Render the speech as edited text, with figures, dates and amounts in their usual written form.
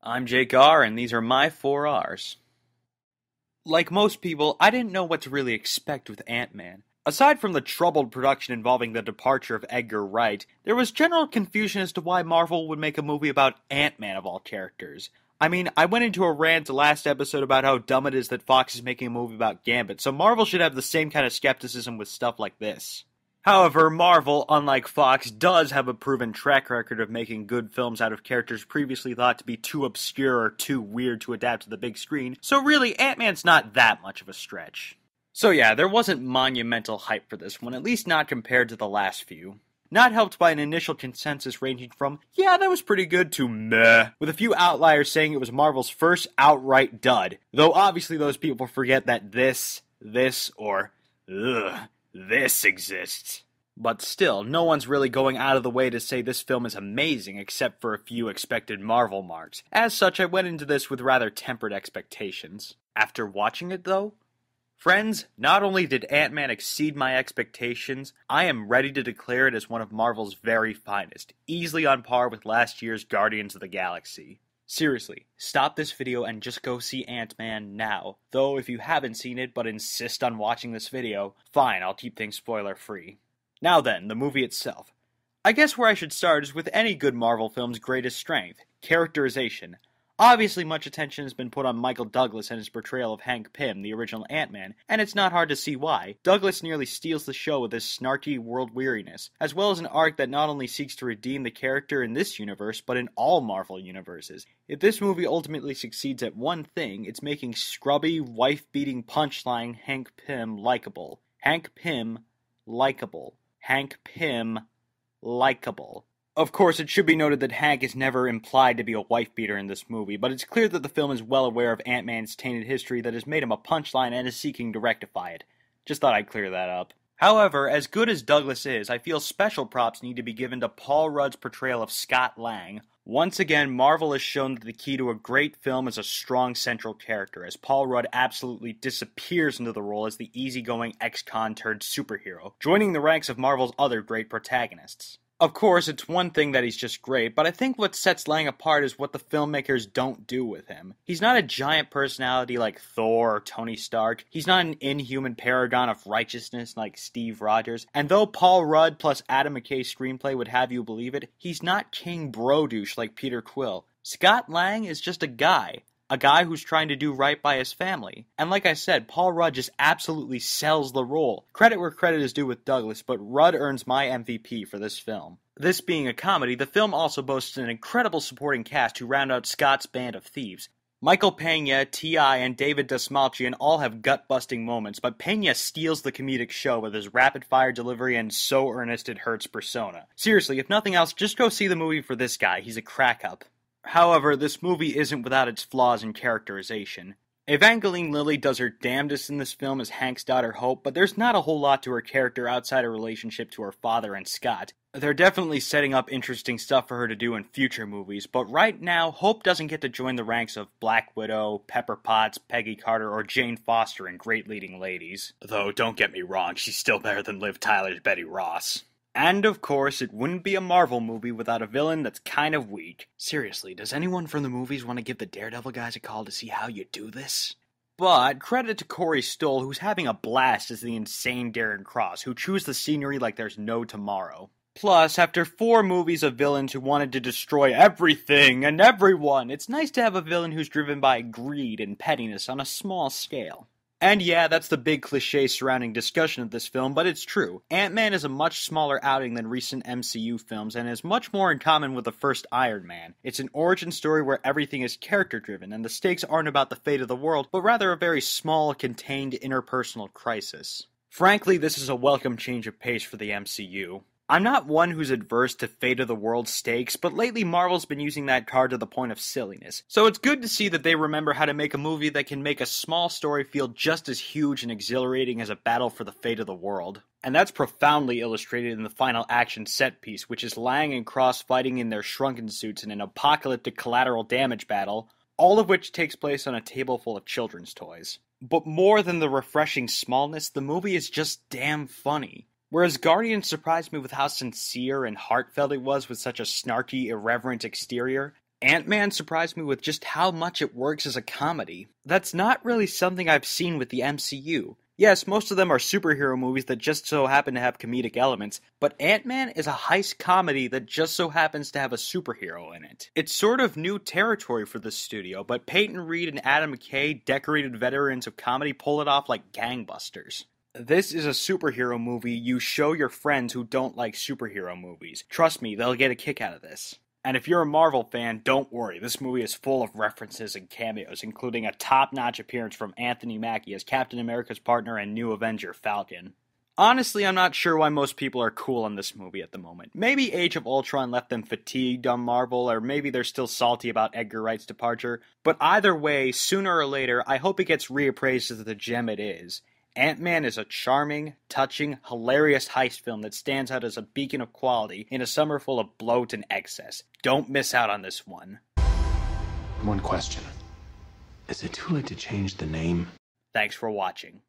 I'm Jake R, and these are my 4Rs. Like most people, I didn't know what to really expect with Ant-Man. Aside from the troubled production involving the departure of Edgar Wright, there was general confusion as to why Marvel would make a movie about Ant-Man of all characters. I mean, I went into a rant last episode about how dumb it is that Fox is making a movie about Gambit, so Marvel should have the same kind of skepticism with stuff like this. However, Marvel, unlike Fox, does have a proven track record of making good films out of characters previously thought to be too obscure or too weird to adapt to the big screen, so really, Ant-Man's not that much of a stretch. So yeah, there wasn't monumental hype for this one, at least not compared to the last few. Not helped by an initial consensus ranging from, yeah, that was pretty good, to meh, with a few outliers saying it was Marvel's first outright dud, though obviously those people forget that this, or, this exists. But still, no one's really going out of the way to say this film is amazing except for a few expected Marvel marks. As such, I went into this with rather tempered expectations. After watching it though, friends, not only did Ant-Man exceed my expectations, I am ready to declare it as one of Marvel's very finest, easily on par with last year's Guardians of the Galaxy. Seriously, stop this video and just go see Ant-Man now. Though if you haven't seen it but insist on watching this video, fine, I'll keep things spoiler free. Now then, the movie itself. I guess where I should start is with any good Marvel film's greatest strength, characterization. Obviously much attention has been put on Michael Douglas and his portrayal of Hank Pym, the original Ant-Man, and it's not hard to see why. Douglas nearly steals the show with his snarky world weariness, as well as an arc that not only seeks to redeem the character in this universe, but in all Marvel universes. If this movie ultimately succeeds at one thing, it's making scrubby, wife-beating punchline Hank Pym likable. Hank Pym likable. Hank Pym likable. Of course, it should be noted that Hank is never implied to be a wife-beater in this movie, but it's clear that the film is well aware of Ant-Man's tainted history that has made him a punchline and is seeking to rectify it. Just thought I'd clear that up. However, as good as Douglas is, I feel special props need to be given to Paul Rudd's portrayal of Scott Lang. Once again, Marvel has shown that the key to a great film is a strong central character, as Paul Rudd absolutely disappears into the role as the easygoing ex-con turned superhero, joining the ranks of Marvel's other great protagonists. Of course, it's one thing that he's just great, but I think what sets Lang apart is what the filmmakers don't do with him. He's not a giant personality like Thor or Tony Stark. He's not an inhuman paragon of righteousness like Steve Rogers. And though Paul Rudd plus Adam McKay's screenplay would have you believe it, he's not King Brodouche like Peter Quill. Scott Lang is just a guy who's trying to do right by his family. And like I said, Paul Rudd just absolutely sells the role. Credit where credit is due with Douglas, but Rudd earns my MVP for this film. This being a comedy, the film also boasts an incredible supporting cast who round out Scott's band of thieves. Michael Pena, T.I., and David Dastmalchian all have gut-busting moments, but Pena steals the comedic show with his rapid-fire delivery and so earnest it hurts persona. Seriously, if nothing else, just go see the movie for this guy. He's a crack-up. However, this movie isn't without its flaws in characterization. Evangeline Lilly does her damnedest in this film as Hank's daughter Hope, but there's not a whole lot to her character outside a relationship to her father and Scott. They're definitely setting up interesting stuff for her to do in future movies, but right now, Hope doesn't get to join the ranks of Black Widow, Pepper Potts, Peggy Carter, or Jane Foster in Great Leading Ladies. Though, don't get me wrong, she's still better than Liv Tyler's Betty Ross. And of course, it wouldn't be a Marvel movie without a villain that's kind of weak. Seriously, does anyone from the movies want to give the Daredevil guys a call to see how you do this? But credit to Corey Stoll, who's having a blast as the insane Darren Cross, who chews the scenery like there's no tomorrow. Plus, after 4 movies of villains who wanted to destroy everything and everyone, it's nice to have a villain who's driven by greed and pettiness on a small scale. And yeah, that's the big cliche surrounding discussion of this film, but it's true. Ant-Man is a much smaller outing than recent MCU films, and has much more in common with the first Iron Man. It's an origin story where everything is character-driven, and the stakes aren't about the fate of the world, but rather a very small, contained interpersonal crisis. Frankly, this is a welcome change of pace for the MCU. I'm not one who's adverse to fate of the world stakes, but lately Marvel's been using that card to the point of silliness. So it's good to see that they remember how to make a movie that can make a small story feel just as huge and exhilarating as a battle for the fate of the world. And that's profoundly illustrated in the final action set piece, which is Lang and Cross fighting in their shrunken suits in an apocalyptic collateral damage battle, all of which takes place on a table full of children's toys. But more than the refreshing smallness, the movie is just damn funny. Whereas Guardians surprised me with how sincere and heartfelt it was with such a snarky, irreverent exterior, Ant-Man surprised me with just how much it works as a comedy. That's not really something I've seen with the MCU. Yes, most of them are superhero movies that just so happen to have comedic elements, but Ant-Man is a heist comedy that just so happens to have a superhero in it. It's sort of new territory for the studio, but Peyton Reed and Adam McKay, decorated veterans of comedy, pull it off like gangbusters. This is a superhero movie you show your friends who don't like superhero movies. Trust me, they'll get a kick out of this. And if you're a Marvel fan, don't worry, this movie is full of references and cameos, including a top-notch appearance from Anthony Mackie as Captain America's partner and new Avenger, Falcon. Honestly, I'm not sure why most people are cool on this movie at the moment. Maybe Age of Ultron left them fatigued on Marvel, or maybe they're still salty about Edgar Wright's departure. But either way, sooner or later, I hope it gets reappraised as the gem it is. Ant-Man is a charming, touching, hilarious heist film that stands out as a beacon of quality in a summer full of bloat and excess. Don't miss out on this one. One question. Is it too late to change the name? Thanks for watching.